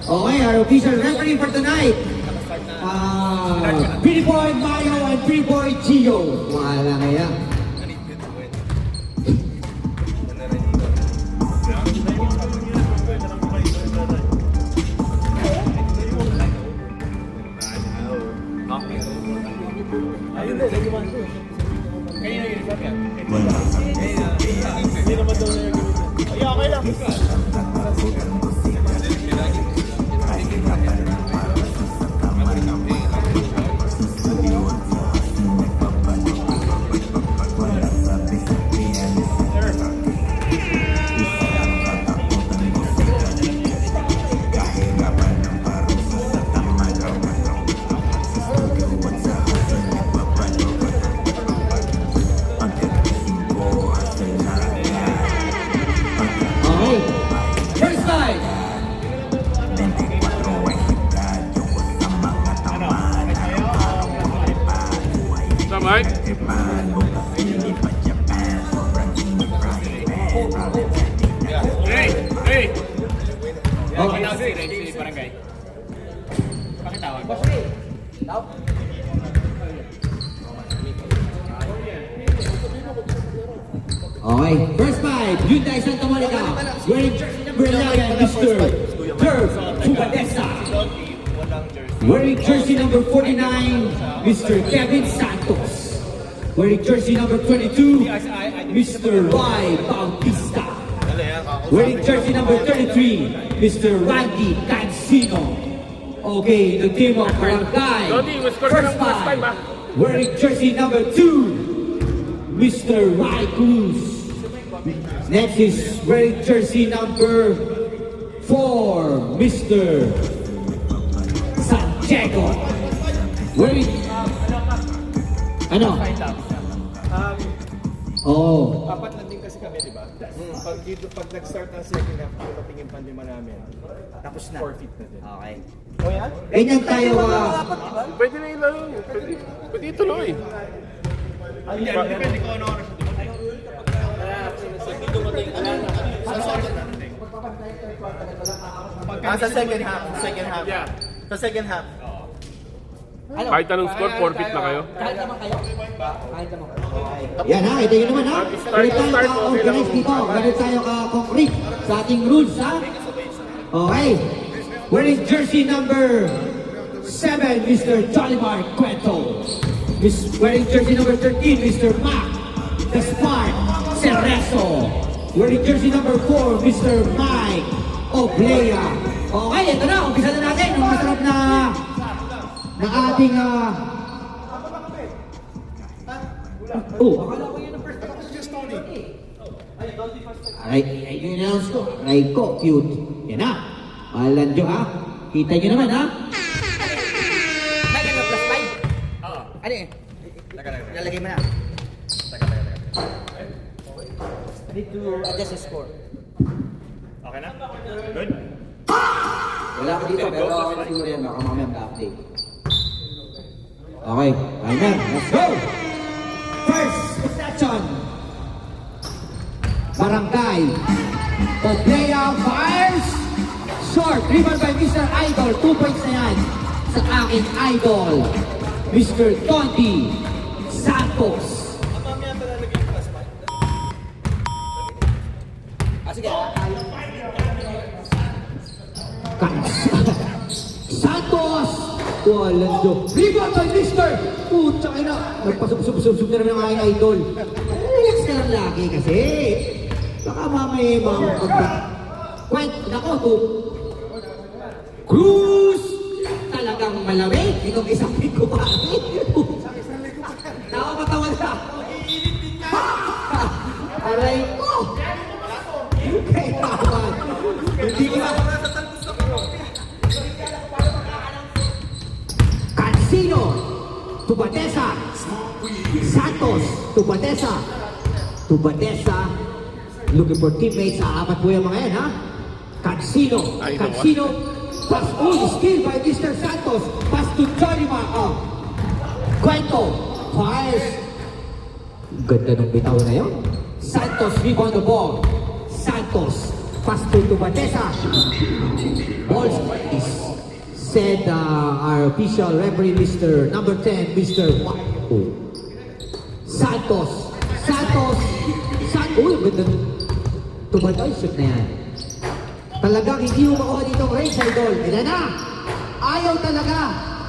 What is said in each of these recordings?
Okay, our official referee for tonight. Pretty Boy Mario and Pretty Boy Gio. Wala kaya. Mike? Hey! Hey! Okay. Barangay. Pakitawag. Okay, first five, Hyundai Santa Monica, wearing number 11, Mr. Turf Tubadesa. Wearing jersey number 49, Mr. Kevin Santos. Wearing jersey number 22, Mr. Y. Bautista. Wearing jersey number 33, Mr. Randy Cancino. Okay, the team of Barangay. First five, wearing jersey number 2, Mr. Rai Cruz. Next is wearing jersey number 4, Mr. Santiago. Wearing... Ano? Oh. Apat na din kasi kami, di ba? Pag nag-start ng second half, patingin pandima namin. Tapos na. Forfeit na din. Okay. O yan? Ganyan tayo Pwede na ilang. Pwede ituloy. Depende kung ano oras sa second half. Second half. Yeah. Sa second half. Kahit anong score, forfeit na kayo. Kahit naman kayo. Kahit naman. Yan ha, ito yun naman ha. Ganit tayo ka-organize dito. Ganit tayo ka-concrete sa ating rules ha. Okay. Wearing jersey number 7, Mr. Jolimar Cuento. Wearing jersey number 13, Mr. Mac Gaspar Cerezo. Wearing jersey number 4, Mr. Mike Oblea. Okay, ito na. Umpisa na natin. Ang masarap na ating akala ko yun ang first ay, in-announce ko. Raiko, cute. Yan na. Pahalan nyo ha. Kita nyo naman ha. May ano plus 5? Oo. Ano yun? Lalagay mo na. I need to adjust the score. Okay na? Good? Wala ko dito pero siguro yan. Baka mamaya mag-update. Okay. Timer. Let's go! First possession. Barangay. Oblea fires. Short. Rebound by Mr. Idol. 2 points na yan sa aking idol. Mr. Tonti Santos. Sige. Santos! Walang do. Rebound by Mr. Putsang ina. Nagpasub-sub-sub na naman ang aking idol. Relax ka lang lagi kasi. Baka mamaya mga kwent. Nako, to. Cruz! Talagang malamig. Itong isang ko pa. Nakakatawan na. Aray ko! Kailangan. Hindi ko na. Cancino, Tubadesa, Santos, Tubadesa, looking for teammates, apat po yung mga yan ha. Cancino, pass, skill by Mr. Santos, pass to Johnima, Cuento, fires, ganda ng bitaw na yun. Santos, rebound the ball, Santos, pass to Tubadesa, ball is said our official referee, Mr. number 10, Mr. Santos. Uy, ganda. Tumatay, shoot na yan. Talagang hindi mo makuha dito ang range, idol. Ayan na! Ayaw talaga!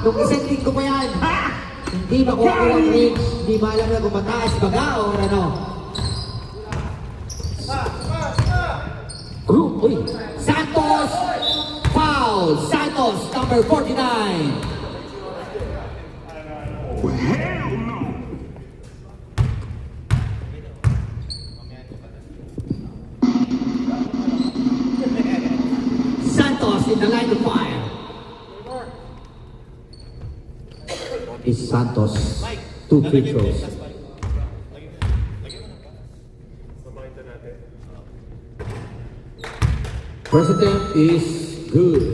Nung isang ko pa yan, ha? Hindi makuha ang range. Hindi maalam na kung mataas baga o ano. Group, uy! Santos! Foul! Santos, number 49. Santos in the line of fire. Is Santos 2 free throws. First attempt is good.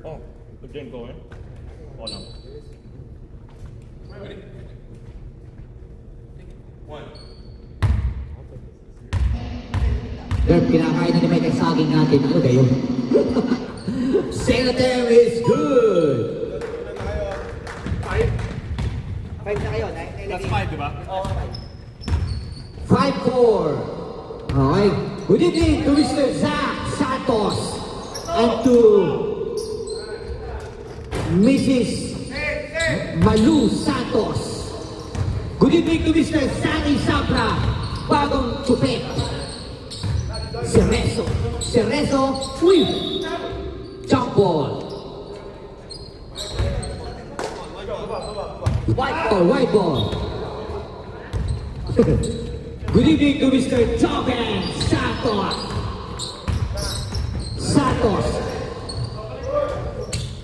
Oh, the game going? Oh no. Pero kinakain na ni Mike ang saging natin. Ano kayo? Second attempt is good. 5 na kayo. That's 5, di ba? 5-4. Okay. Good evening to Mr. Zach Santos and to Mrs. Malu Santos. Good evening to Mr. Sani Sabra, bagong chupet. Cerezo, uy! Jump ball. White ball. Good evening to Mr. Joven Santos.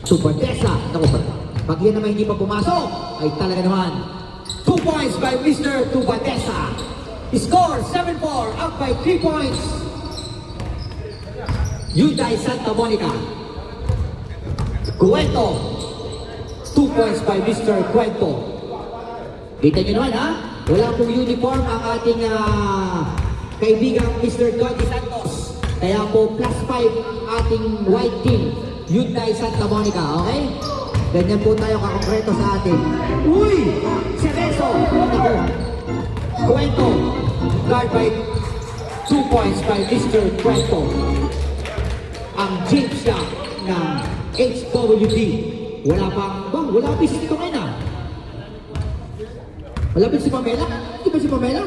To Badesa. Naku ba? Pag yan naman hindi pa pumasok, ay talaga naman. 2 points by Mr. Tubadesa. Score 7-4, up by 3 points. Hyundai Santa Monica. Cuento. 2 points by Mr. Cuento. Kita nyo naman ha? Wala pong uniform ang ating kaibigang Mr. Dodi Santos. Kaya po plus 5 ang ating white team. Hyundai Santa Monica, okay? Ganyan po tayo kakonkreto sa atin. Uy! Cerezo! Ako. Cuento. Guard by 2 points by Mr. Cuento. Ang James Young ng HWD. Wala pa bisito ngayon ah. Wala ba si Pamela? Hindi ba si Pamela?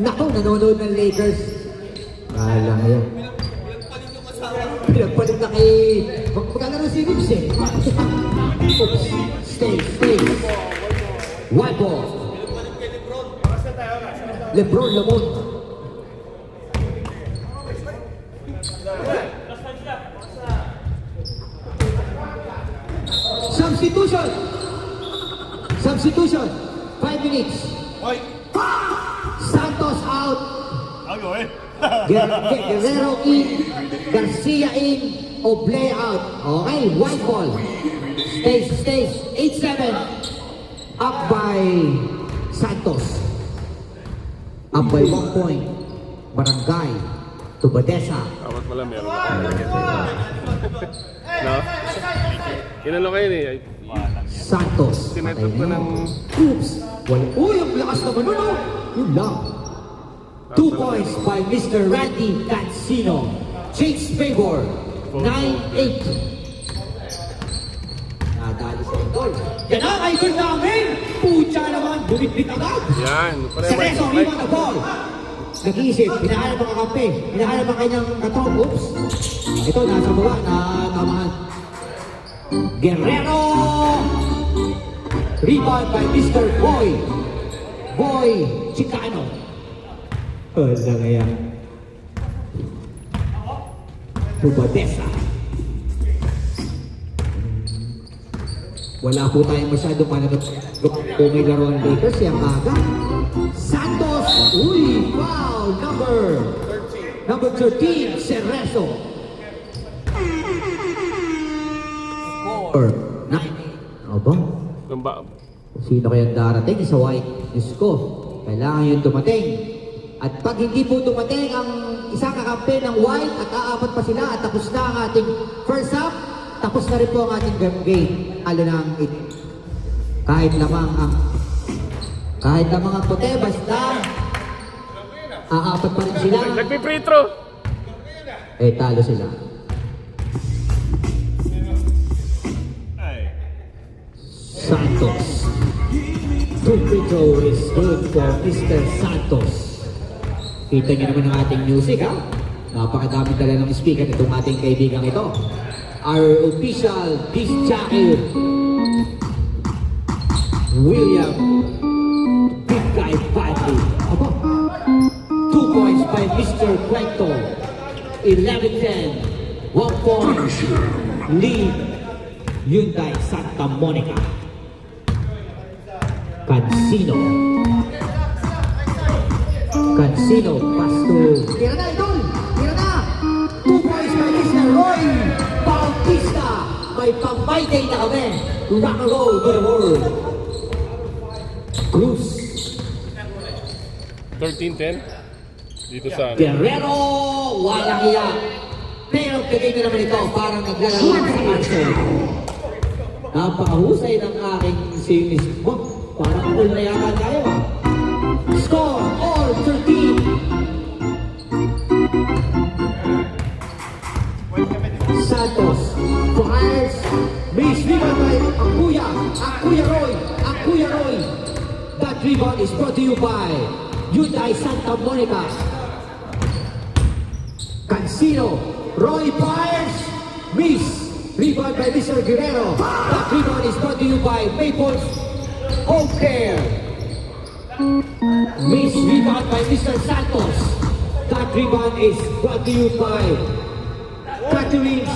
Nako, nanonood ng Lakers. Kala mo yan. Pinagpalit na kay... Magkagano si Rips eh. Oops. Stay. White ball. Lebron Lamont. Substitution. 5 minutes. Santos out. Ako eh. Guerrero in. Garcia in. Oblea out. Okay, white ball. Stays. 8-7. Up by Santos. Up by 1 point. Barangay. To Badesa. Dapat pala meron ako. No? Inano kayo eh. Santos. Sinetot ko ng... Oops. Uy, ang lakas naman nun, oh. Yun lang. 2 points by Mr. Randy Cancino. Chase favor. 9-8. Nadali sa idol. Yan ang idol namin. Pucha naman. Bumit-bit agad. Yan. Cerezo, rebound the ball. Nag-iisip. Hinahanap ang kakampi. Hinahanap ang kanyang katong. Oops. Ito, nasa baba. Natamaan. Guerrero. Rebound by Mr. Boy Chicano. Wala nga yan. Tubadesa. Wala po tayong masyado pananot kung may laro ang Lakers. Yung aga. Santos. Uy, foul. Number 13, Cerezo. Score. Ano ba? Ba? Sino kayang darating sa white disco? Kailangan yung dumating. At pag hindi po dumating ang isang kakampi ng white at aapat pa sila at tapos na ang ating first half, tapos na rin po ang ating game. Alo na ang kahit lamang ang puti, basta aapat pa rin sila. Nagpi-free throw. Eh, talo sila. Ay. Santos. Two free throw is good for Mr. Santos. Kita niyo naman ang ating music, ha? Napakadami talaga ng speaker itong ating kaibigang ito. Our official disc jockey, William Big Guy Badley. Aba, 2 points by Mr. Cuento. 11-10. 1 point. Lead. Hyundai Santa Monica. Cancino. Cancino, pass to... Tira na, idol! Tira na! 2 points by Mr. Roy Bautista. May pang-my-day na kami. Rock and roll to the world. Cruz. 13-10. Dito sa Guerrero, walang iya. Pero kagay na naman ito, parang naglalaro sa cancel. Napakahusay ng aking sinis. Parang all na yata tayo, ah. Score, all 13. Santos, fires, miss rebound by Akuya Roy. That rebound is brought to you by Hyundai Santa Monica. Cancino, Roy fires, miss, rebound by Mr. Guerrero. That rebound is brought to you by Maples Home Care. Miss rebound by Mr. Santos. That rebound is brought to you by Catherine's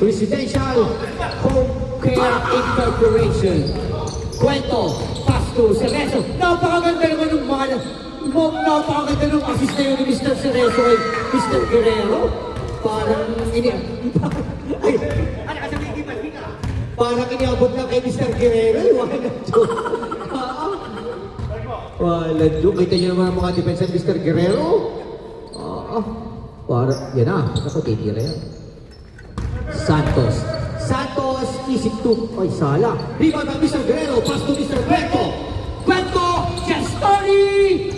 Residential Home Care Incorporation. Cuento, pass to Cerezo. Napakaganda naman ng napakaganda ng assist na yun ni Mr. Cerezo kay Mr. Guerrero. Parang parang iniabot lang kay Mr. Guerrero. Wala doon. Kita niyo naman ang mga defense ng Mr. Guerrero. Parang, yan na. Ako titira yan. Santos, isip to. Ay, sala. Rebound by Mr. Guerrero. Pass to Mr. Cuento. Gestoni!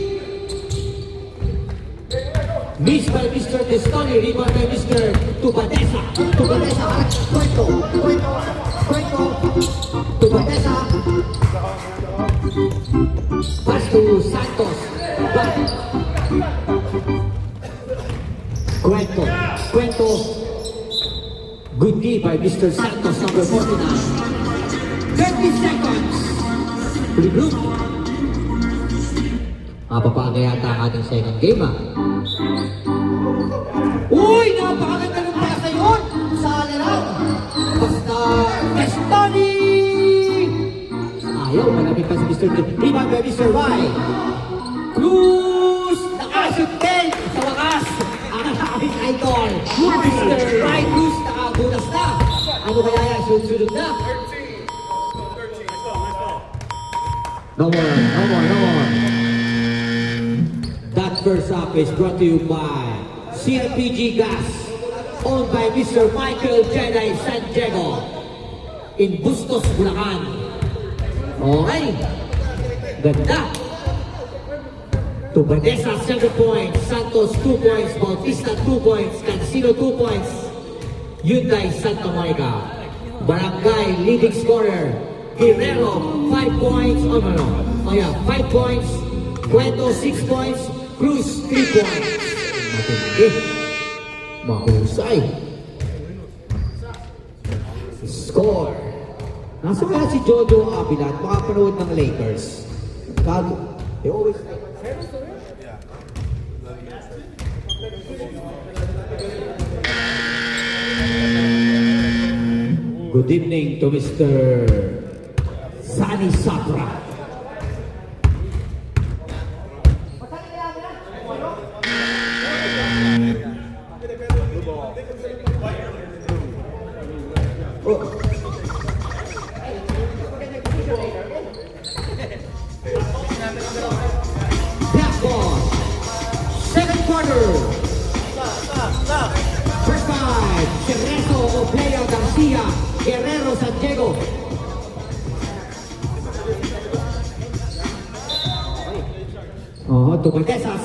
Miss by Mr. Gestoni. Rebound by Mr. Tubadesa. Cuento. Tubadesa. Pass to Santos. Cuento. Good D by Mr. Santos, number 49. 30 seconds. Regroup. Papaga yata ang ating second game, ha? Uy! Napakaganda ng pasa yun! Sala lang! Basta... Gestoni! Ayaw, malapit pa si Mr. Rebound by Mr. Y. Cruz! Nakashoot din! Sa wakas! Ang aming idol! Mr. Y. Cruz nakabunas na! Ano kaya yan? Sunod na! No more. That first up is brought to you by CLPG Gas, owned by Mr. Michael Jedi San Diego in Bustos, Bulacan. Okay. Ganda. Tubadesa 7 points, Santos 2 points, Bautista 2 points, Cancino 2 points, Hyundai Santa Monica. Barangay leading scorer, Guerrero 5 points, 5 points, Cuento 6 points, Cruz 3 points. Matindi. Mahusay. Score. Nasa kaya si Jojo Abilat, makapanood ng Lakers. They always... Good evening to Mr. Sani Sabra. Black ball.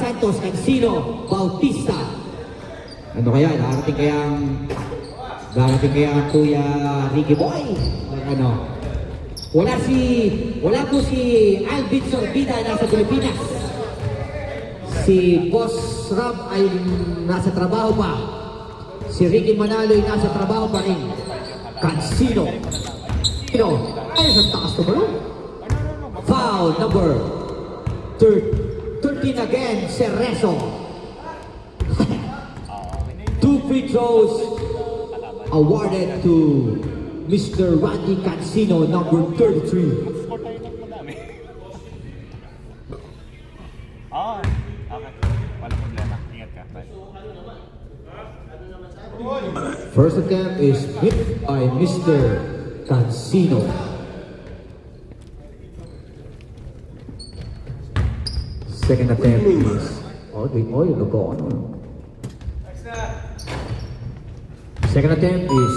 Santos, Cancino, Bautista. Ano kaya? Darating kaya ang Kuya Ricky Boy? Ano? Wala po si Alvin Sorbida nasa Pilipinas. Si Boss Rob ay nasa trabaho pa. Si Ricky Manalo ay nasa trabaho pa rin. Cancino. Ay, sa taas na ba? Foul number 13 again, Cerezo. 2 free throws awarded to Mr. Randy Cancino, number 33. Score tayo ng madami. Okay. Walang problema. Ingat ka. Bye. First attempt is hit by Mr. Cancino. Second attempt is... Second attempt is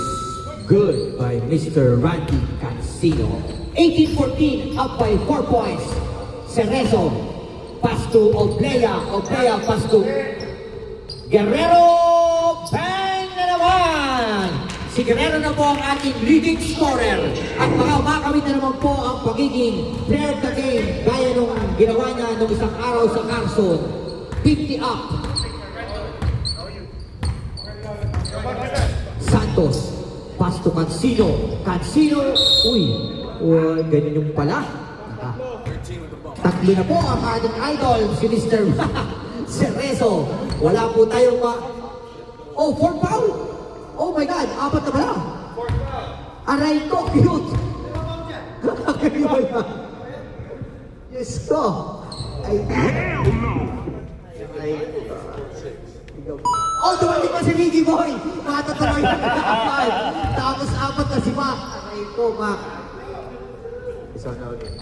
good by Mr. Randy Cancino. 18-14, up by 4 points. Cerezo, pass to Oblea. Oblea, pass to Guerrero. Bang na naman! Si Guerrero na po ang ating leading scorer. At makamit na naman po ang pagiging player of the game gaya nung ginawa niya nung isang araw sa Carson. 50 up. Santos, pass to Cancino. Cancino, ganyan yung pala. Tatlo na po ang ating idol, si Mr. Cerezo. Wala po tayong 4 foul? Oh my God, 4 na pala. Aray ko, cute. Yes ko. Dumating pa si Ricky Boy. Matatuloy na naman. Tapos 4 na si Mac. Aray ko, Mac. Isa na ulit.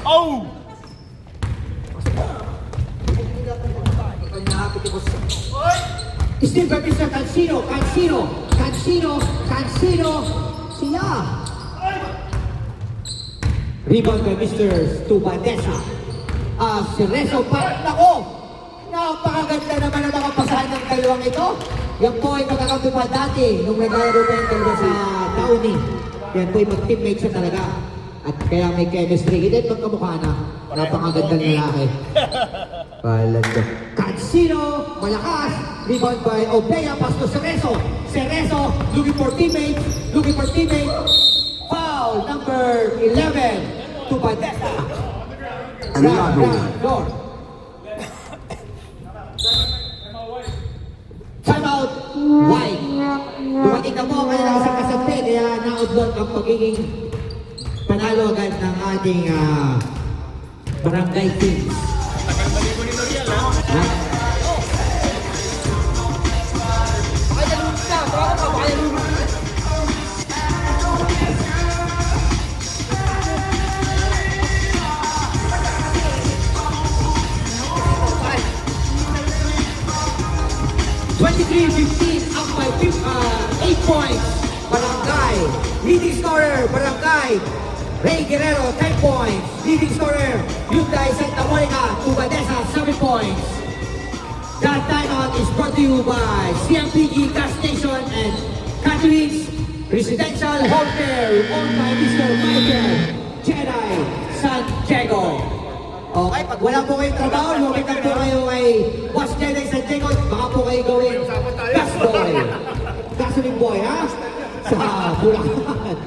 Oh! Still by Mr. Cancino. Siya. Rebound by Mr. Stubadesa. Si Rezo pa. Nako! Napakaganda naman ang mga pasahan ng dalawang ito. Yan po ay magkakampi pa dati nung naglaro pa yung dalawa sa Downey. Yan po ay mag-teammate siya talaga. At kaya may chemistry. Hindi magkamukha na. Napakagandang lalaki. Palad. Cancino, malakas. Rebound by Oblea, pass to Cerezo. Cerezo, looking for teammate. Foul number 11 to Badesa. Door. Timeout, wide. Dumating na po ang kanilang isang kasampi, kaya na-outload ang pagiging panalo agad ng ating barangay teams. Up by 8 points. Barangay. Leading scorer, Barangay. Ray Guerrero, 10 points. Leading scorer, Hyundai Santa Monica, Ubadesa, 7 points. That timeout is brought to you by CMPG Gas Station and Catherine's Residential Home Care, owned by Mr. Michael Jedi Santiago. Okay, pag wala po kayong trabaho, lumapit po kayo kay Boss Jedi Santiago, baka po kayo gawin gas boy. Gasoline boy, ha? Sa Bulacan.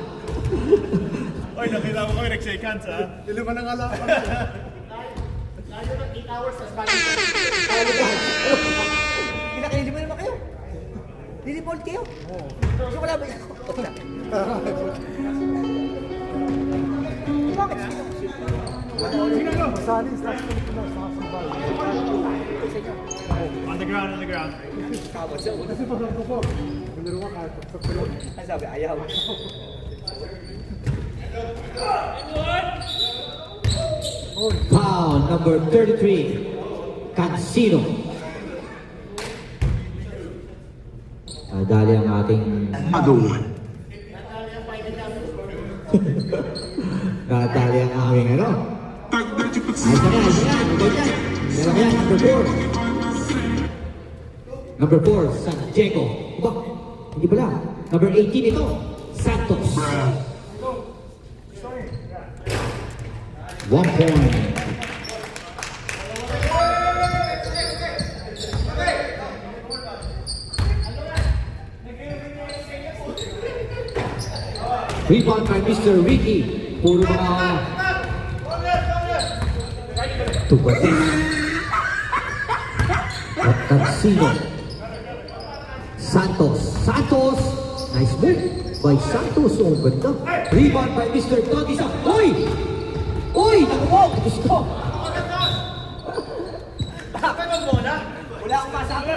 Oy, nakita mo kami nag-shake hands, ha? Lima na nga lang. Pinakilili mo naman kayo. Lilipold kayo. So wala ba yun? Wala. Bakit? On the ground. Ay sabi, ayaw. Foul number 33, Cancino. Dali ang ating Natali ang aming ano. Ayos na, ayos na. Ganyan. Meron yan, number 4. San Diego. Ba? Hindi pala. Number 18 ito. Santos. 1 point. Rebound by Mr. Ricky. Puro mga Tubatin. Tarsino. Santos. Santos. Nice move by Santos. Oh, ganda. Rebound by Mr. Todisa. Uy! Uy! Nakuha! Gusto! Wala akong masabi.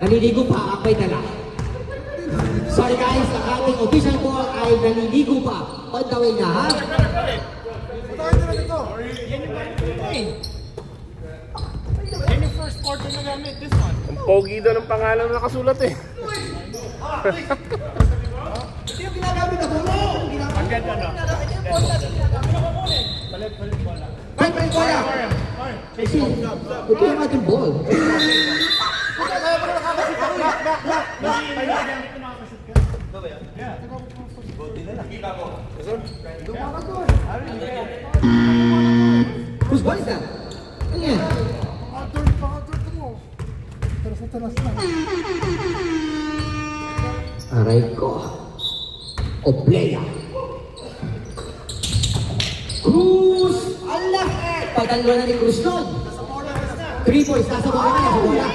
Naliligo pa, ako'y dala. Sorry guys, ang ating official ball ay naliligo pa. On the way na, ha? Ang pogi daw ng pangalan na nakasulat eh. Sino ginagamit na bola? Ang ganda na. Palit bola! Kasi, ito yung ating ball. Whose ball is that? Ano yan? Aray ko. Oblea. Cruz! Allah! Pagdalo na ni Cruz nun. 3 points. Nasa bola na. Nasa bola.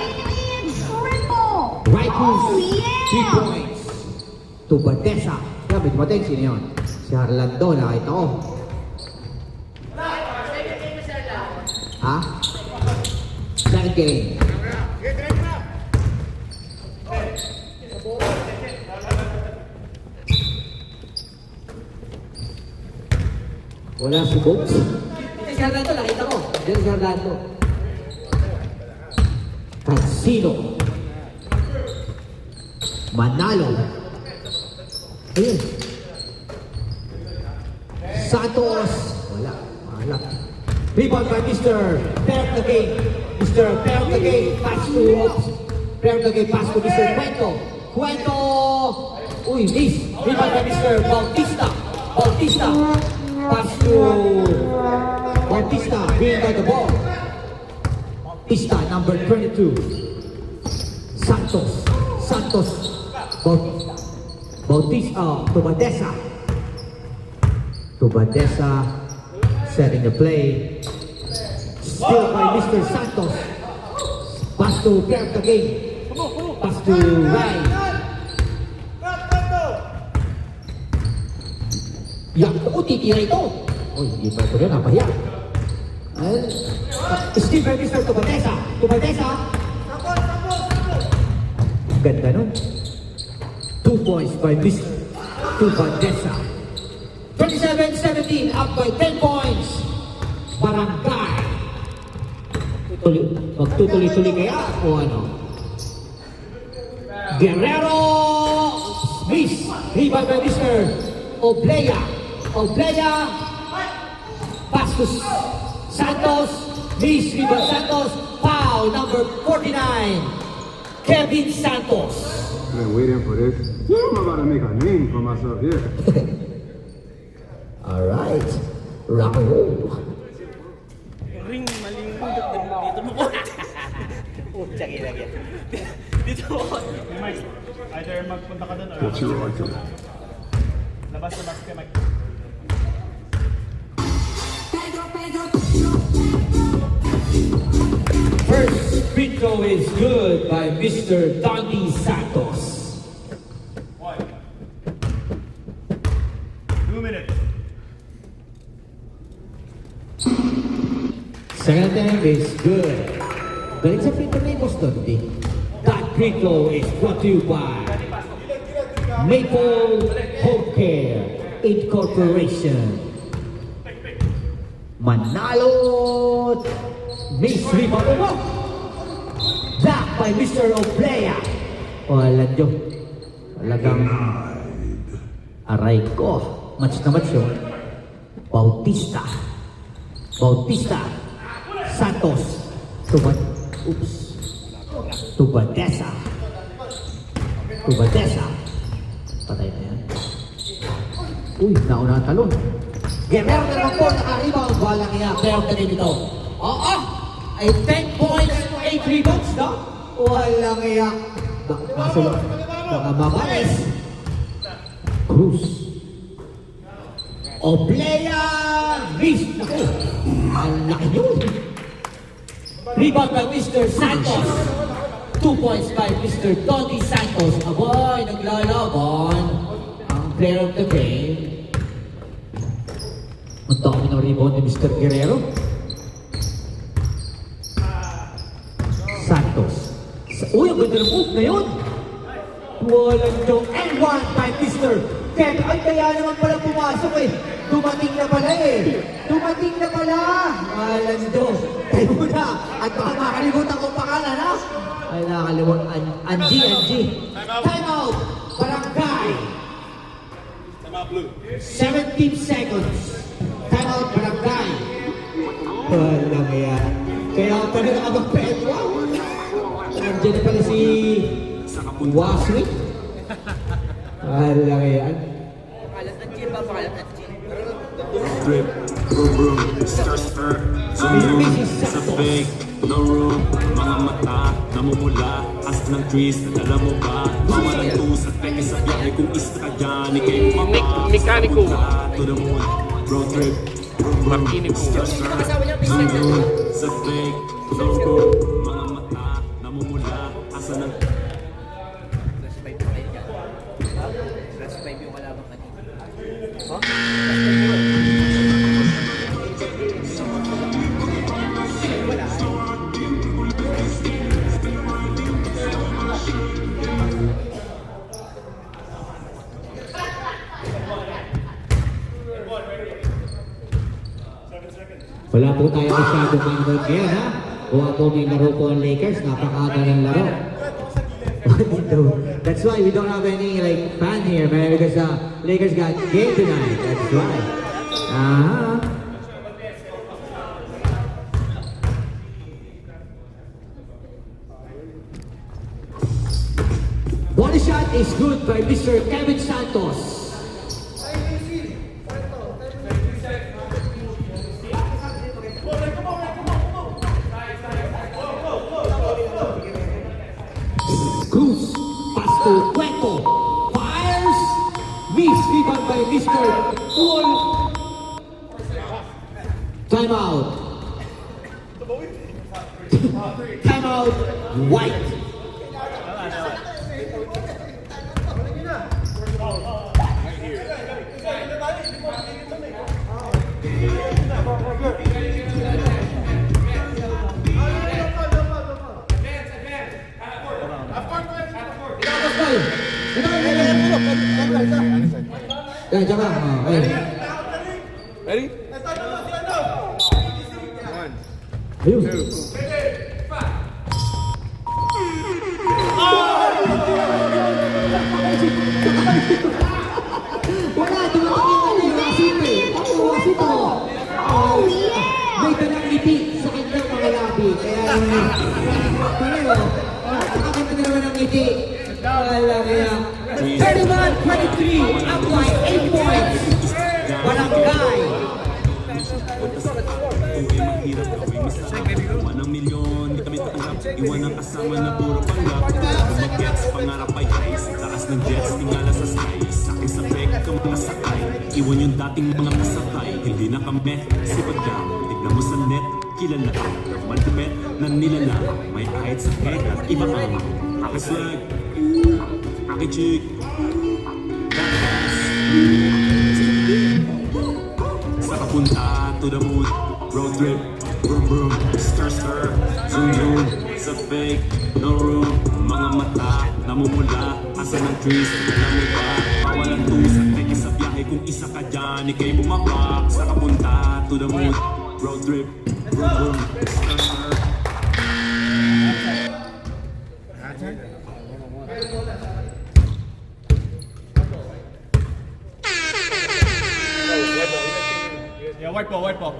Right move. 3 points. To Badesa. Grabe, tumatay. Sino yun? Si Harlando. Nakita ko. Ha? Second game. Wala si Books. Si Harlando, nakita ko. Diyan si Harlando. Tarsino. Manalo. Ayun. Santos. Wala. Wala. Rebound by Mr. Pertagay. Mr. Pertagay. Pass to Pertagay. Pass to Mr. Cuento. Cuento. Uy, miss. Rebound by Mr. Bautista. Bautista. Pass to Bautista. Bring by the ball. Bautista, number 22. Santos. Santos. Bautista. To Badesa. To Badesa. Setting the play. Still by Mr. Santos. Pass to Pertagay. Pass to Rai. Yang ko, titira ito. Uy, hindi pa ito rin, napahiya. Still by Mr. Tubadesa. Tubadesa. Ganda nun. 2 points by Mr. Tubadesa. 27-17, up by 10 points. Barangay. Magtutuloy-tuloy kaya o ano? Guerrero Smith. Rebound by Mr. Oblea. Oblea. Pass to Santos. Miss rebound Santos. Foul number 49. Kevin Santos. I've been waiting for this. I'm about to make a name for myself here. All right. Rock and roll. Ring maling dito mo ko. Putsang ilagyan. Dito mo ko. Mike, either magpunta ka doon or What you like to? labas kay Mike. First free throw is good by Mr. Dante Santos. 2 minutes. Second attempt is good. Galing sa free throw na yung Boston, di? That free throw is brought to you by Maple Home Care Incorporation. Manalo! Miss rebound. Blocked by Mr. Oblea. Wala Diyo. Talagang aray ko. Match na match yun. Bautista. Santos. Tubadesa. Patay na yan. Uy, nauna ang talon. Guerrero na naman po, naka-rebound. Walang iya, pero ganito dito. Oo! Ay 10 points, 8 rebounds, no? Walang iya. Kaso, baka mabalis. Cruz. Oblea Riz. Naku, ang laki yun. Rebound by Mr. Santos. 2 points by Mr. Tony Santos. Aboy, naglalaban. Ang player of the game. Ang dami ng rebound ni Mr. Guerrero. Santos. Uy, ang ganda ng move na yun. Walang joke. And one by Mr. Kevin. Ay, kaya naman pala pumasok eh. Dumating na pala. Walang joke. Tayo na. At baka makalimutan kong pangalan, ha? Ay, nakalimutan. Angie. Time out. Barangay. 17 seconds. Time out, Barangay. Walang yan. Kaya ako talaga nakabagpet. Wow. Nandiyan na pala si Waswit. Walang yan. Pakalat at G. Drip, boom boom, stir stir, zoom zoom, sa fake, no room, mga mata, namumula, as ng trees, alam mo ba, mawalang tusat, peke sa biyahe, kung isa ka dyan, ikay bumaba, Mekaniko. to the moon, road trip, boom boom, stir stir, zoom zoom, sa fake, no room, mga mata, namumula, asa ng Plus 5 tayo dyan. Plus 5 yung kalabang kanina. Wala po tayo masyadong manood ngayon, ha? Kung ako may laro po ang Lakers, napakaaga ng laro. That's why we don't have any like fan here, man, because Lakers got game tonight. That's why. Body shot is good by Mr. Kevin Santos. Cruz, pass to Cueto, fires, miss, rebound by Mr. Wolf. Timeout. Timeout, White. Yan, jangan. Ready? Ayun. Wala, dumating yung wasito. Wasito. May dalang ngiti sa kanyang mga labi. Kaya pareho. Nakakanta na naman ang ngiti. Wala kaya. 31-23, up by 8 points. Barangay. Iwan ng milyon, di kami tatanggap. Iwan ang kasama na puro panggap. Mag-gets, pangarap ay ice. Taas ng jets, tingala sa skies. Saking sa pek, ang mga sakay. Iwan yung dating mga kasakay. Hindi na kami, sipag lang. Tignan mo sa net, kilala ka. Malupet na nilala. May ahit sa head at iba ang akaslag. Aki chick. Sa kapunta to the moon. Road trip, vroom vroom, stir stir, zoom zoom, sa fake, no room, mga mata, namumula, asa ng trees, alam mo ba, mawalang tusat, peke sa biyahe, kung isa ka dyan, ikay bumaba, sa kapunta to the moon, road trip, vroom vroom, stir stir. White ball.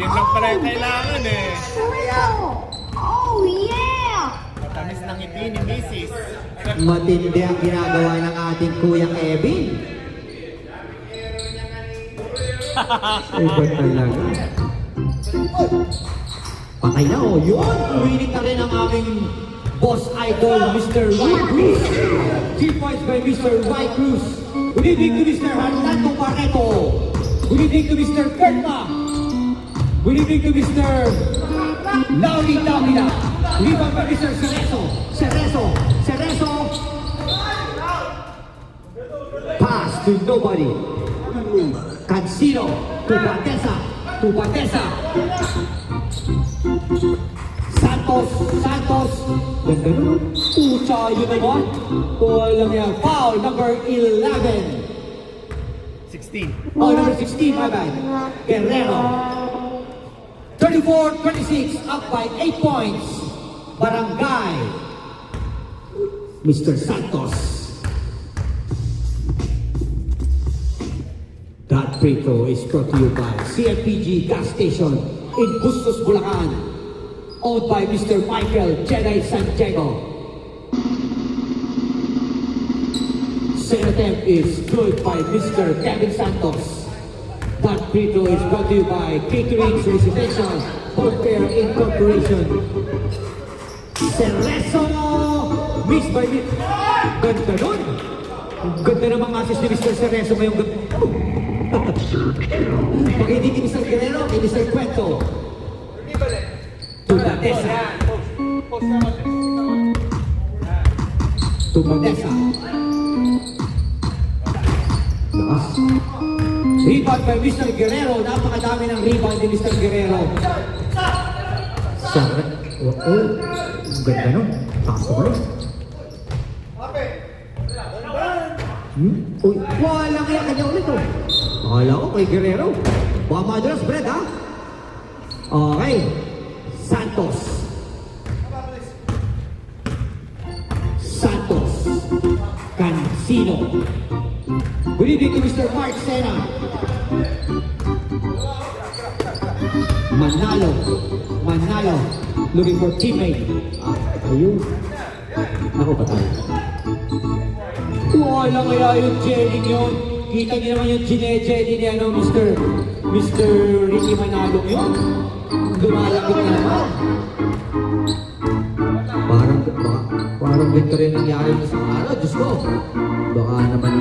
Yun lang pala yung kailangan eh. Oh, yeah! Matamis ng ngiti ni Mrs. Matindi ang ginagawa ng ating Kuya Kevin. Iba talaga. Patay na oh, yun! Uwinig na rin ang aming boss idol, Mr. White Cruz. 3 points by Mr. White Cruz. Good evening to Mr. Hernando Barreto. Good evening to Mr. Kerma. Good evening to Mr. Lauri Davila. Rebound by Mr. Cerezo. Pass to nobody. Cancino to Batesa. Santos. Ganda nun. Pucha, yun naman. Walang yan. Foul number 11. 16. Oh, number 16, my bad. Guerrero. 34-26, up by 8 points. Barangay. Mr. Santos. That free throw is brought to you by CFPG Gas Station in Bustos, Bulacan. Owned by Mr. Michael Jedi Santiago. Second attempt is good by Mr. Kevin Santos. That free throw is brought to you by Caterings Residential Hotel Incorporation. Cerezo! Missed by me. Ganda nun! Ganda namang assist ni Mr. Cerezo ngayong gabi. Pag hindi ni Mr. Guerrero, kay Mr. Cuento. To Batesa. Lakas. Rebound by Mr. Guerrero. Napakadami ng rebound ni Mr. Guerrero. Ang ganda nun. Taas ko nun. Uy, walang kaya kanya ulit oh. Akala ko kay Guerrero. Baka madras, Brad, ha? Okay. Santos. Cancino. Good evening to Mr. Mark Sena. Manalo. Looking for teammate. Ayun. Ako pa tayo. Wala kaya yung jelly yun. Kita niyo naman yung jelly ni ano, Mr. Ricky Manalo yun. Lumalapit na naman. Parang ganito rin nangyari sa araw. Diyos ko. Baka naman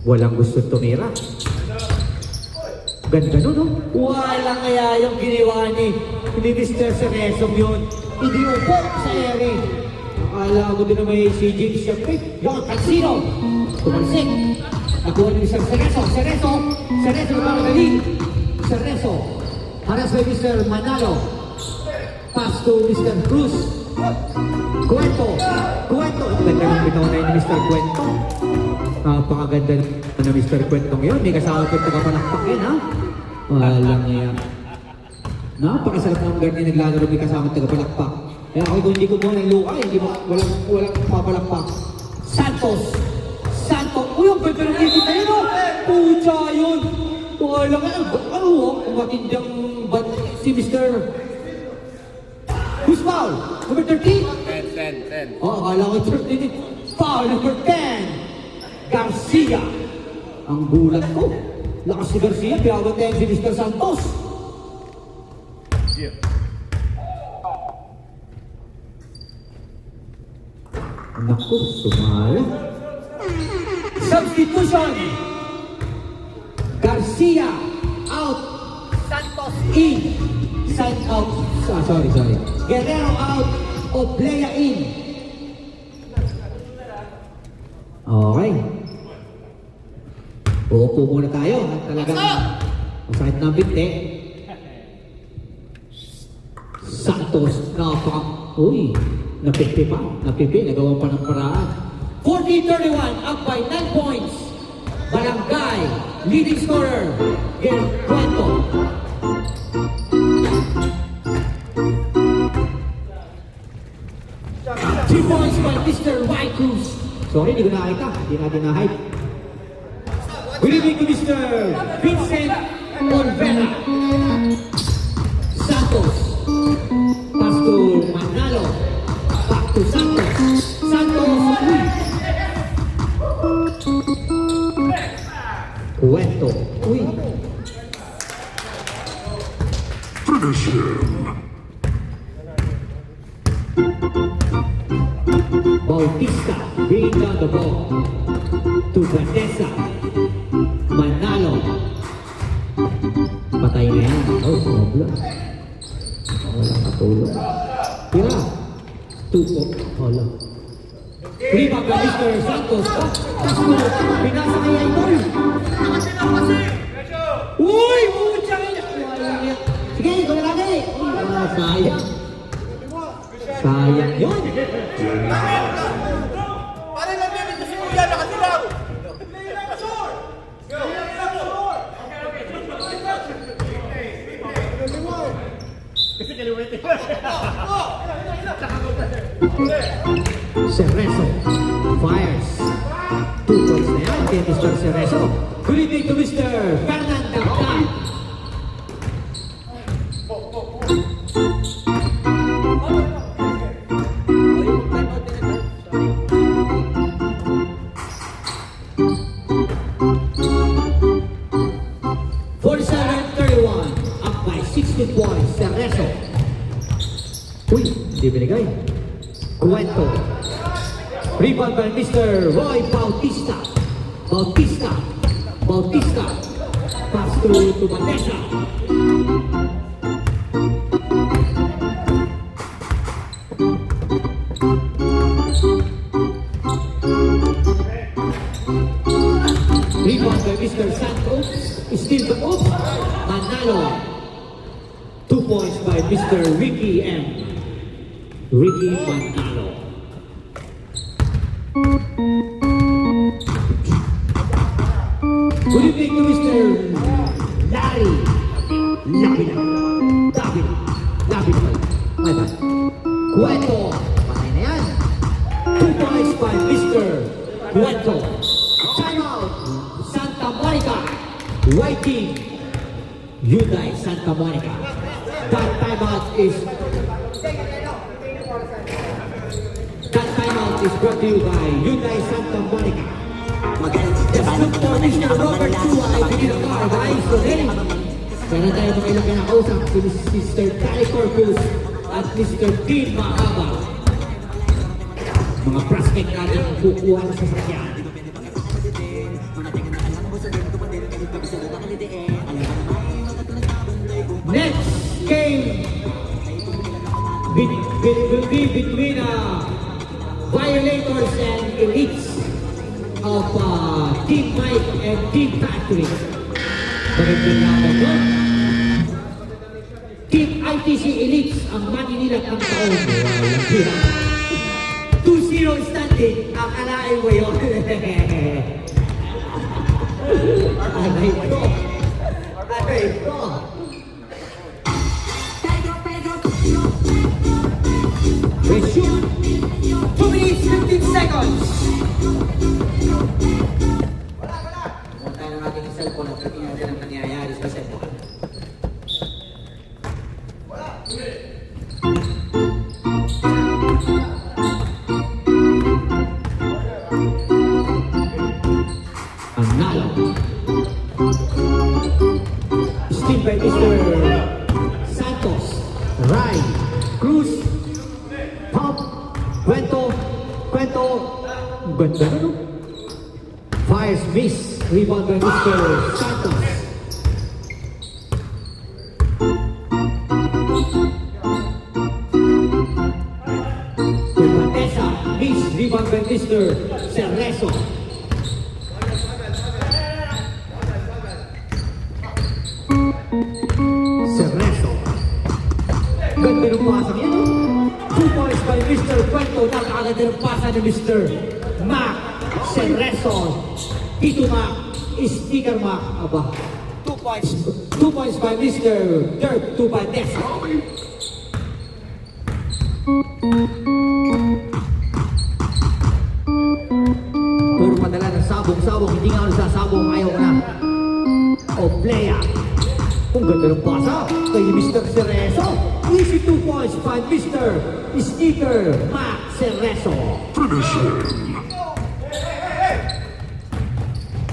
walang gusto tumira. Ganda nun, no? Walang kaya yung ginawa ni Mr. Cerezo yun. Hindi upo sa ere. Akala ko din na may si James Shepard. Yung Cancino. Tumalsik. Nakuha ni Mr. Cerezo. Cerezo nagmamadali. Cerezo. Haras by Mr. Manalo. Pass to Mr. Cruz. Cuento. Ganda ng bitaw na yun ni Mr. Cuento. Napakaganda na Mr. Cuento ngayon. May kasama ko tagapalakpakin, ha? Walang yan. Napakasarap ng guard niya naglalaro may kasama tagapalakpak. Kaya ako kung hindi ko buwan ng luka, walang papalakpak. Santos. Uy, ang ganda ng isip na yun, oh! Pucha yun! Walang yan. Ano, kung matindang si Mr. Who's foul? Number 13? 10. Oh, akala ko 13. Foul number 10. Garcia. Ang gulat ko. Lakas si Garcia, pinabatayan si Mr. Santos. Naku, sumala. Substitution. Garcia out. Santos. In. Side out. Sorry. Guerrero out. Oblea in. Okay. Uupo muna tayo. At talagang masakit na ang binti. Santos. Uy. Napipi pa. Nagawa pa ng paraan. 40-31. Up by 9 points. Barangay. Leading scorer. Cuento. Three points by Mr. Y. Cruz. Sorry, hindi ko nakita. Hindi natin na-hype. Good evening to Mr. Vincent Olvera. Santos. Pass to Manalo. Back to Santos. Santos. Cuento. Uy. Finish him. Bautista bringing down the ball to Vanessa. Manalo. Patay na yan. Oh, sobra. Walang katulong. Tira. Tupo. Hala. Rebound by Mr. Santos. Pasko. Pinasa kay Idol. Uy! Mucha rin. Sige, ikaw na lagi. Sayang. Sayang yun. Paano lang yan? Ito si Kuya, nakatilaw. Cerezo fires. 2 points na yan kay Mr. Cerezo. Good evening to Mr. Fernand Dagdag. Up by 16 points. Cerezo. Uy, hindi binigay. Cuento. Rebound by Mr. Roy Bautista. Bautista. Pass to Vanessa. Rebound by Mr. Santos. Still the up. Manalo. 2 points by Mr. Ricky M. Ricky Manalo. Good evening to Mr. Larry Davila. My bad. Cuento. Patay na yan. 2 points by Mr. Cuento. Timeout. Santa Monica. Whiting. Hyundai Santa Monica. That timeout is brought to you by Hyundai Santa Monica. Just look for Mr. Robert Chua ay pinaka guys. So then, sana tayo makailang kinakausap si Mr. Danny Corpus at Mr. Dean Mahaba. Mga prospect natin kukuha sa sasakyan. Next game will be between Violators and Elites of Team Mike and Team Patrick. Magandang laban doon. Team ITC Elites ang maninilat ng taon. 2-0 standing. Akalain mo yun. Aray ko. Resume. 2 minutes, 15 seconds. Huwag tayo ng ating cellphone at tingnan natin ang nangyayari sa cellphone. Manalo. Steam by Mr. Santos. Rai. Cruz. Pump. Cuento. Ganda na no? Fires miss. Rebound by Mr. Santos. Tubatesa miss. Rebound by Mr. Cerezo. Cerezo. Ganda ng pasa niya, no? 2 points by Mr. Cuento. Napakaganda ng pasa ni Mr. Mac Cerezo. Tito Mac, Sticker Mac. Aba. 2 points. 2 points by Mr. Dirk Tubatesa. Puro padala ng sabong-sabong. Hindi nga ako sasabong. Ayaw ko na. Oblea. Ang ganda ng pasa kay Mr. Cerezo. Easy 2 points by Mr. Sticker Mac Cerezo.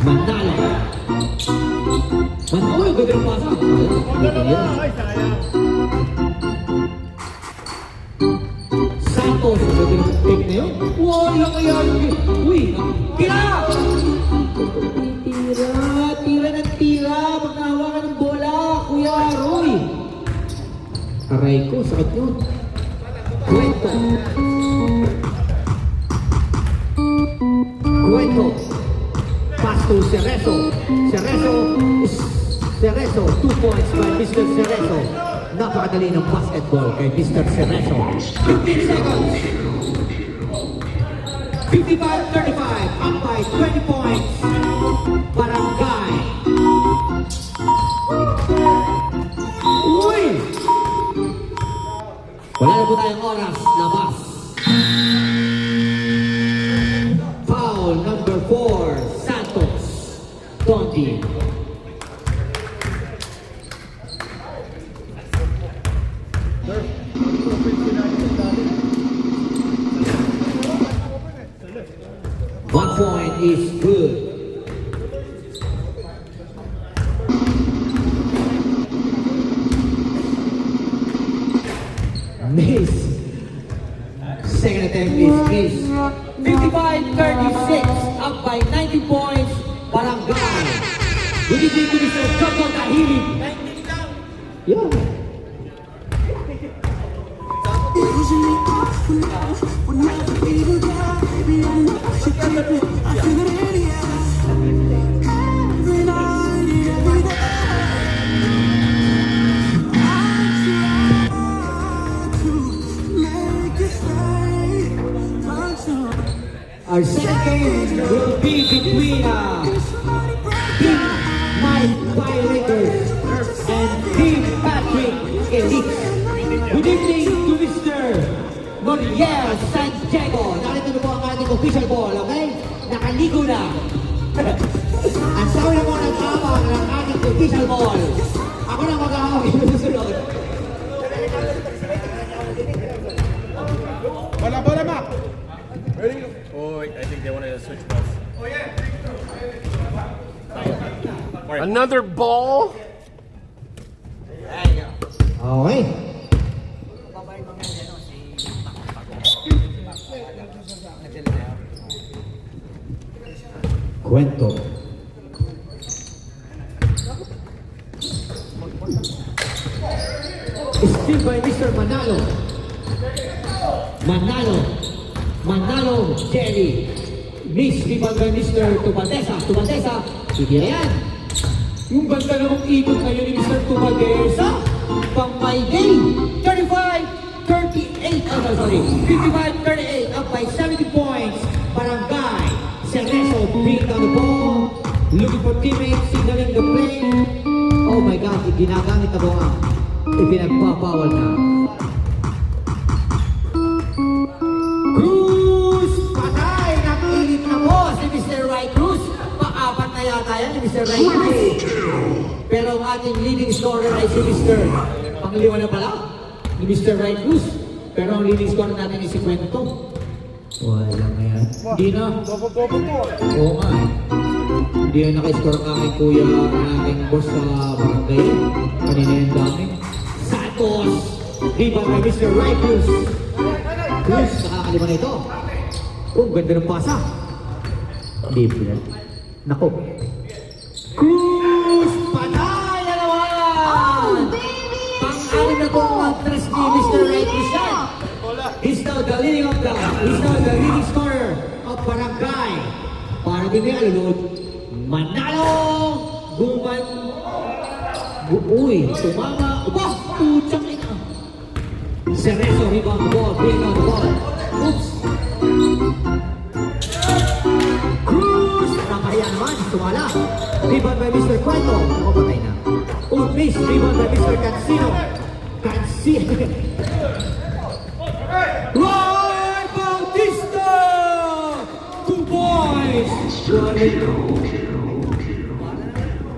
Mandala. Mandala, ang ganda ng pasa. Ganda niya. Santos, ang ganda ng pick na yun. Wala kaya yun. Uy, tira! Tira ng tira. Pag nahawakan ng bola, Kuya Roy. Aray ko, sakit yun. Cuento. Cuento. Pass to Cerezo. Cerezo, 2 points by Mr. Cerezo. Napakadali ng basketball kay Mr. Cerezo. 15 seconds. 55-35. Up by 20 points. Barangay. Uy! Wala na po tayong oras. Labas. Foul number 4. Santos. Tondi. One point is good. Miss. Second attempt is miss. 55-36. Up by 90 points. Barangay. Good evening to Mr. Jojo Tahili. Yeah. Our second game will be between Team Mike Violators and Team Patrick Elite. Good evening to Mr. Noriel Santiago. Narito na po ang ating official ball, okay? Nakaligo na. Ang sabi na po ng tabang ng ating official ball. Ako na mag-ahawag yung susunod. Bola, Mac. Ready? Oh, I think they wanted to switch balls. Another ball? Okay. Cuento. Still by Mr. Manalo. Manalo, Jerry. Miss rebound by Mr. Tubatesa. Sige na yan. Yung ganda namang ikot ngayon ni Mr. Tubatesa. Pang my game. 55-38. 55-38. Up by 70 points. Barangay. Cerezo beat on the ball. Looking for teammates. Signaling the play. Oh my God. Ginagamit na buha. Ipinagpapawal na. Cruz! Patay! Nakilit na po si Mr. Ray Cruz. Paapat na yata yan ni Mr. Ray Cruz. Pero ang ating leading scorer ay si Mr. Pangliwa na pala ni Mr. Ray Cruz. Pero ang leading scorer natin ay si Cuento. Wala nga yan. Hindi na. Oo nga eh. Hindi na naka-score ang aking kuya, ang aking boss sa barangay. Kanina yung dami. Santos! Rebound by Mr. Ray Cruz. Cruz, nakakalima na ito. Oh, ganda ng pasa. Hindi po yan. Nako. Cruz! Panay na naman! Pang-anim na po ang tres ni Mr. Ray Cristian. He's now the leading scorer of Barangay. Para din may alulod. Manalo! Uy, tumama. Upa! Putsang ina. Cerezo, rebound the ball. Bring on the ball. Oops! Cruz! Nakahiya naman. Tumala. Rebound by Mr. Cuento. Nakapatay na. Miss. Rebound by Mr. Cancino. Roy Bautista! 2 points!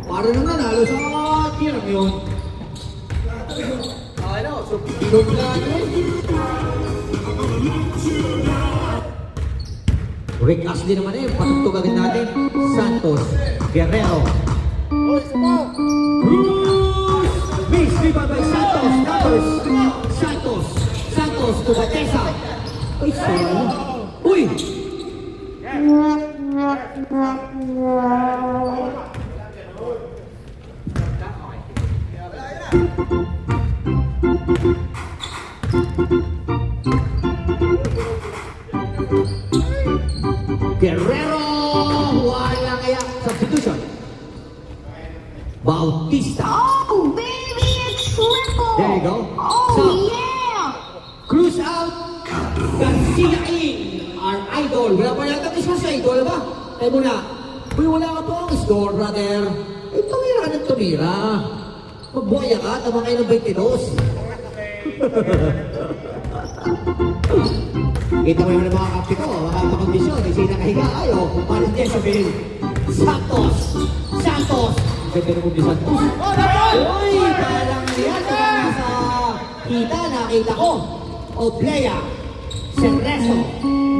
Para na nanalo sa tirang yun. Ano? So, Rick Ashley naman patugtog agad natin. Santos, Guerrero. Cruz! Miss, rebound by Santos. Numbers. Santos to Batesa. Ay, sorry. Uy! Guerrero! Wala kaya substitution. Bautista. Oh, baby, it's triple. There you go. Oh, So, yeah. Cruz out. Garcia in. Our idol. Wala pa yata Christmas sa idol ba? Tayo muna. Uy, wala ka po ang score, brother. Eh, tumira ka ng tumira. Magbuhaya ka, tama kayo ng 22. Kita mo yung mga kapti ko, mga kondisyon, kasi nakahiga kayo. Paris Jezebel. Santos! Ganda na ni Santos. Uy, parang yan na nasa kita, nakita ko. Oblea. Cerezo.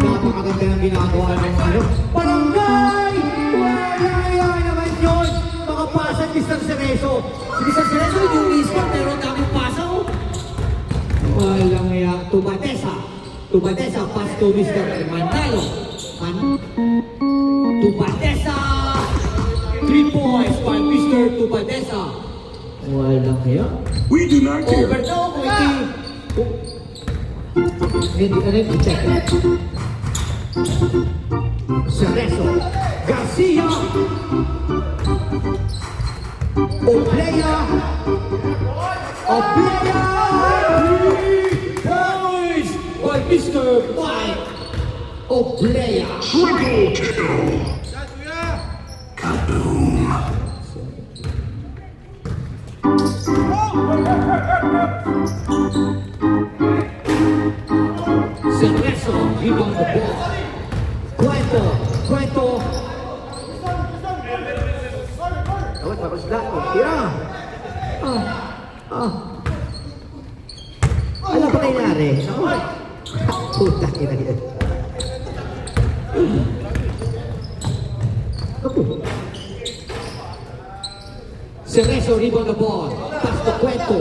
Napakaganda ng ginagawa ng ano. Barangay! Wala naman yun. Makapasa ni Mr. Cerezo. Si Mr. Cerezo yung isip, pero ang daming pasa oh. Walang iya. Tubatesa, pass to Mr. Manalo. Tubatesa! 3 points by Mr. Tubatesa. Walang iya. We do not care. Over now, hindi ka rin i-check. Cerezo. Garcia. Oblea. Points by Mr. Mike Oblea. Cerezo, rebound the ball. Cuento. Dapat tapos lahat ko. Tira. Ano pa nangyari? Puta, kita. Cerezo, rebound the ball. Pass to Cuento.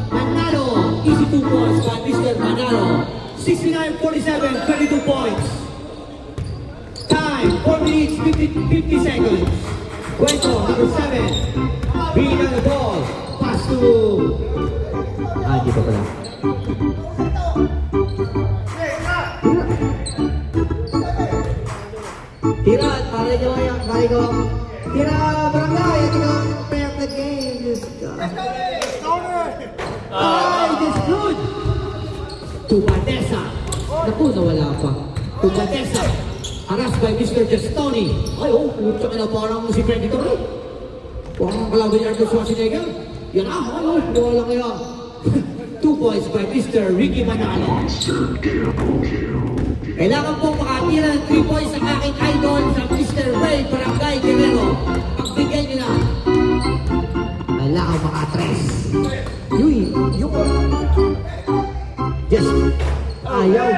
Manalo. Easy 2 points by Mr. Manalo. 69-47, 22 points. Time, 4 minutes, 50 seconds. Cuento, number 7. Bring on the ball. Pass to... dito pala. Tira, para ikaw. Tira, barangay, ikaw. Perfect game. Just good. Tubatesa. Naku, nawala pa. Tubatesa. Harassed by Mr. Gestoni. Ay, puto ka na parang si Predator eh. Parang kalaban ni Arnold Schwarzenegger. Yan wala kaya. 2 points by Mr. Ricky Manalo. Kailangan po makatira ng 3 points ang aking idol sa Mr. Ray Barangay Guerrero. Pagbigay nyo na. Kailangan makatres. Yung just ayaw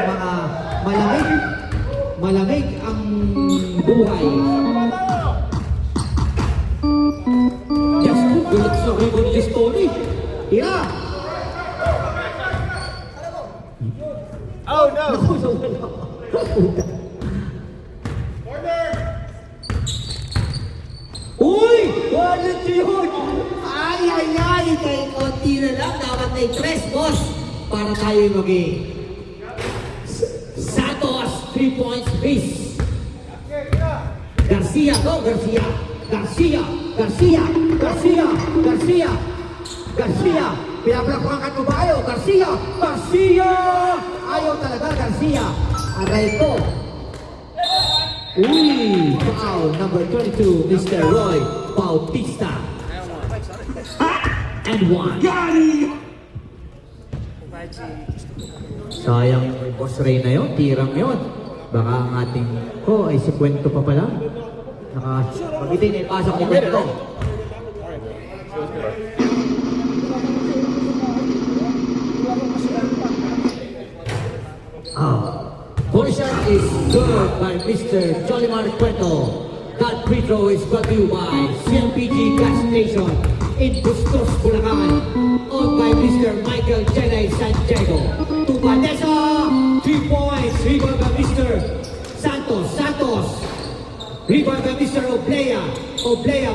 malamig ang buhay. Just gulat sa ribbon ni Tony. Tira! yun! Ay, ay, ay! Kay konti na lang. Dapat ay 3, boss. Para tayo maging Santos, 3 points base. Garcia, go Garcia! Garcia! Garcia! Garcia! Garcia! Garcia! Pinaplakuan ka mo ba ayaw? Garcia! Garcia! Ayaw talaga, Garcia! Aray ko! Uy! Foul number 22, Mr. Roy Bautista. And 1. Sayang yung boss Ray na yun, tirang yun. Baka ang ating, ay si Kwento pa pala. Pag-itin ay pasok ni Kwento. Portion is good by Mr. Jolimar Cueto. That free throw is brought to you by CMPG Gas Station in Bustos, Bulacan. Owned by Mr. Michael Jenay Santiago. To Vanessa, 3 points. Rebound by Mr. Santos. Rebound by Mr. Oblea.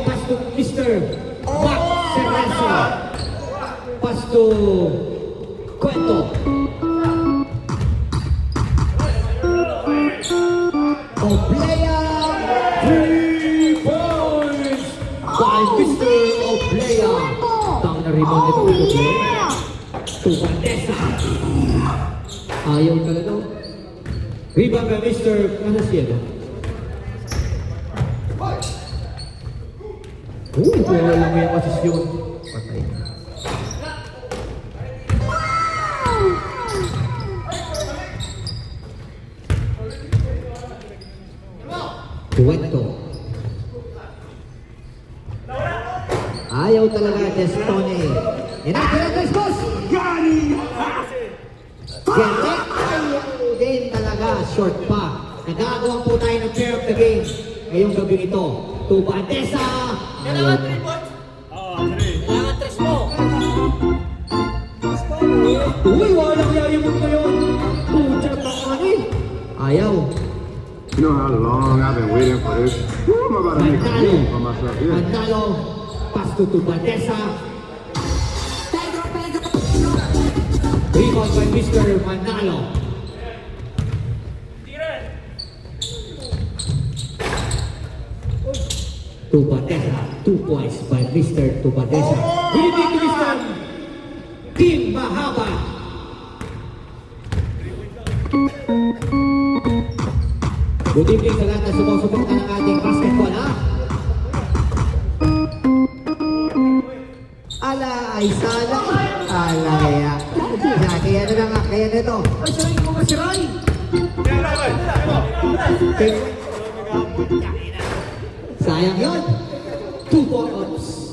Pass to Mr. Mac Serranzo. Pass to Cueto. Oblea, 3 points by Mr. Oblea. Tang na rebound nito, Oblea. To Vanessa. Ayaw talaga. Rebound by Mr. Ano siya? Wala lang yung asisyon. Patay na. Cueto. Ayaw talaga, Destone. Inakilagas, boss! Gete, ayaw din talaga, short pa. Nagagawa po tayo ng pair of the game ngayong gabi ito. To Bandesa. Kailangan 3 points. Kailangan 3 mo. Uy, walang yayamot na yun. Pucha pa ayaw. You know how long I've been waiting for this? Woo, I'm about to make a name for myself here. Manalo. Pass to Bandesa. Rebound by Mr. Manalo. Tubadesa, 2 points by Mr. Tubadesa. Winning to Mr. Team Mahaba. Good evening sa lahat na sumusuporta ng ating basketball, ha? Ala, ay sana. Ala, kaya na lang, kaya na ito. Ay, saray ko ba si Ray? Sayang yun. 2 points.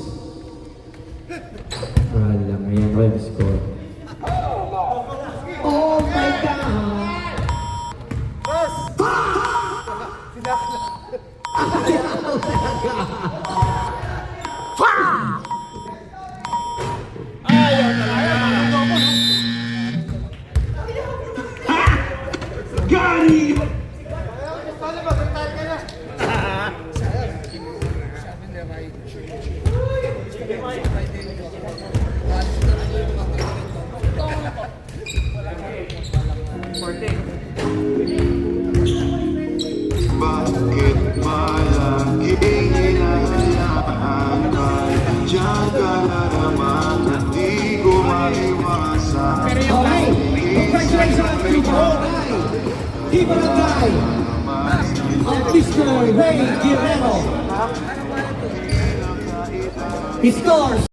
Wala, ngayon Ray score. Oh my God! Bakit malaging hinahayaan kay diyan ka na naman at di ko maiwasan. Okay, congratulations to Barangay. Team Barangay. Ang Mr. Ray Guerrero. He scores